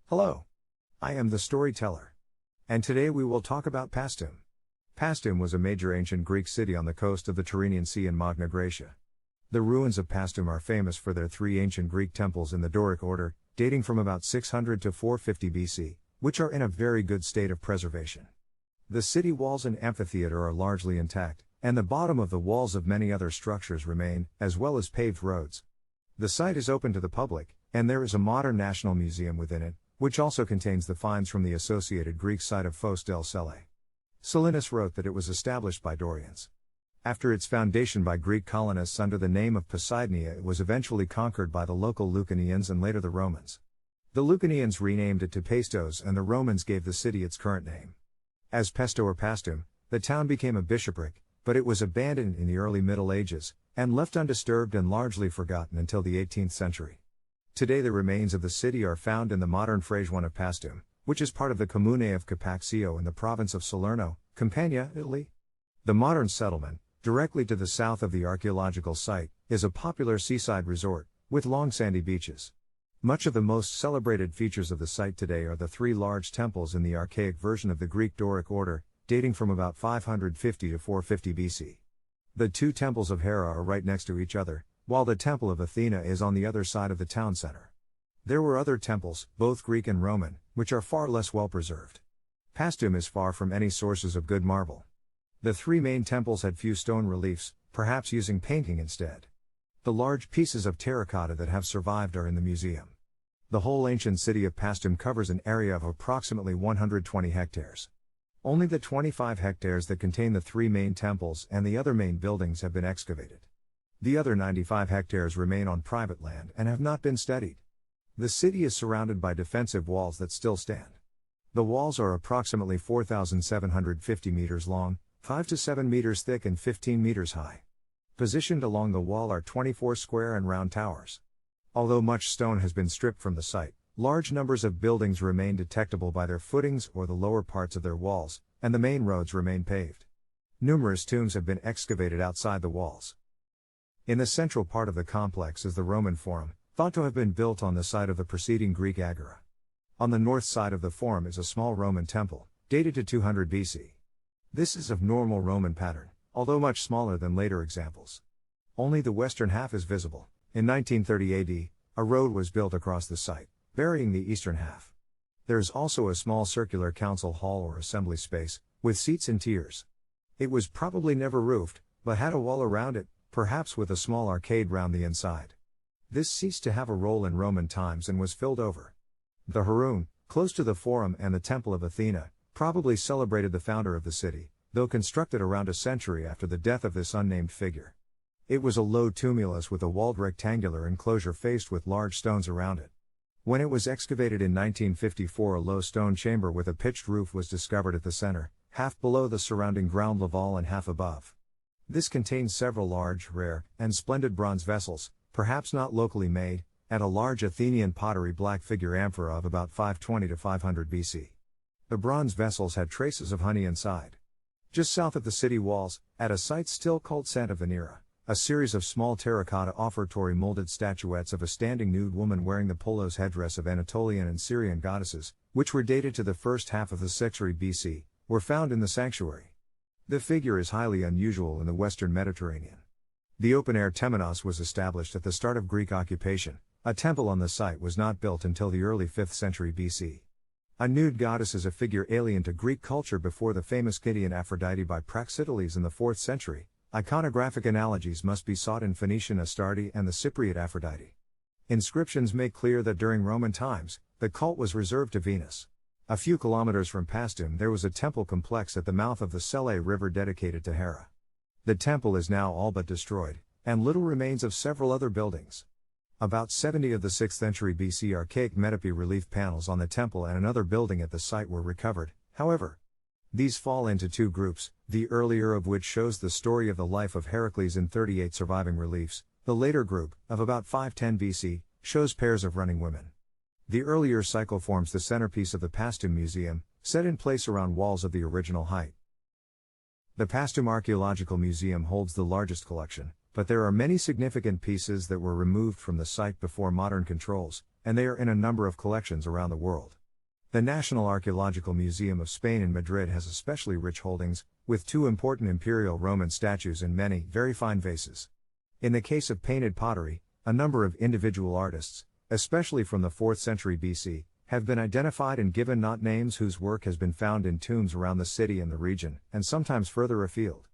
Hello. I am the storyteller. And today we will talk about Paestum. Paestum was a major ancient Greek city on the coast of the Tyrrhenian Sea in Magna Graecia. The ruins of Paestum are famous for their three ancient Greek temples in the Doric order, dating from about 600 to 450 BC, which are in a very good state of preservation. The city walls and amphitheater are largely intact, and the bottom of the walls of many other structures remain, as well as paved roads. The site is open to the public, and there is a modern national museum within it, which also contains the finds from the associated Greek site of Phos del Selle. Solinus wrote that it was established by Dorians. After its foundation by Greek colonists under the name of Poseidonia, it was eventually conquered by the local Lucanians and later the Romans. The Lucanians renamed it to Paestos and the Romans gave the city its current name. As Pesto or Paestum, the town became a bishopric, but it was abandoned in the early Middle Ages, and left undisturbed and largely forgotten until the 18th century. Today the remains of the city are found in the modern Fraseone of Paestum, which is part of the Comune of Capaccio in the province of Salerno, Campania, Italy. The modern settlement, directly to the south of the archaeological site, is a popular seaside resort, with long sandy beaches. Much of the most celebrated features of the site today are the three large temples in the archaic version of the Greek Doric order, dating from about 550 to 450 BC. The two temples of Hera are right next to each other, while the Temple of Athena is on the other side of the town center. There were other temples, both Greek and Roman, which are far less well preserved. Paestum is far from any sources of good marble. The three main temples had few stone reliefs, perhaps using painting instead. The large pieces of terracotta that have survived are in the museum. The whole ancient city of Paestum covers an area of approximately 120 hectares. Only the 25 hectares that contain the three main temples and the other main buildings have been excavated. The other 95 hectares remain on private land and have not been studied. The city is surrounded by defensive walls that still stand. The walls are approximately 4,750 meters long, 5 to 7 meters thick and 15 meters high. Positioned along the wall are 24 square and round towers. Although much stone has been stripped from the site, large numbers of buildings remain detectable by their footings or the lower parts of their walls, and the main roads remain paved. Numerous tombs have been excavated outside the walls. In the central part of the complex is the Roman Forum, thought to have been built on the site of the preceding Greek Agora. On the north side of the Forum is a small Roman temple, dated to 200 BC. This is of normal Roman pattern, although much smaller than later examples. Only the western half is visible. In 1930 AD, a road was built across the site, burying the eastern half. There is also a small circular council hall or assembly space, with seats and tiers. It was probably never roofed, but had a wall around it, perhaps with a small arcade round the inside. This ceased to have a role in Roman times and was filled over. The Heroon, close to the Forum and the Temple of Athena, probably celebrated the founder of the city, though constructed around a century after the death of this unnamed figure. It was a low tumulus with a walled rectangular enclosure faced with large stones around it. When it was excavated in 1954, a low stone chamber with a pitched roof was discovered at the center, half below the surrounding ground level and half above. This contains several large, rare, and splendid bronze vessels, perhaps not locally made, and a large Athenian pottery black figure amphora of about 520 to 500 BC. The bronze vessels had traces of honey inside. Just south of the city walls, at a site still called Santa Venera, a series of small terracotta offertory molded statuettes of a standing nude woman wearing the polos headdress of Anatolian and Syrian goddesses, which were dated to the first half of the 6th century BC, were found in the sanctuary. The figure is highly unusual in the Western Mediterranean. The open-air temenos was established at the start of Greek occupation. A temple on the site was not built until the early 5th century BC. A nude goddess is a figure alien to Greek culture before the famous Cnidian Aphrodite by Praxiteles in the 4th century. Iconographic analogies must be sought in Phoenician Astarte and the Cypriot Aphrodite. Inscriptions make clear that during Roman times, the cult was reserved to Venus. A few kilometers from Paestum there was a temple complex at the mouth of the Selle River dedicated to Hera. The temple is now all but destroyed, and little remains of several other buildings. About 70 of the 6th century BC archaic metope relief panels on the temple and another building at the site were recovered, however. These fall into two groups, the earlier of which shows the story of the life of Heracles in 38 surviving reliefs, the later group, of about 510 BC, shows pairs of running women. The earlier cycle forms the centerpiece of the Paestum Museum, set in place around walls of the original height. The Paestum Archaeological Museum holds the largest collection, but there are many significant pieces that were removed from the site before modern controls, and they are in a number of collections around the world. The National Archaeological Museum of Spain in Madrid has especially rich holdings, with 2 important imperial Roman statues and many, very fine vases. In the case of painted pottery, a number of individual artists, especially from the 4th century BC, have been identified and given not names whose work has been found in tombs around the city and the region, and sometimes further afield.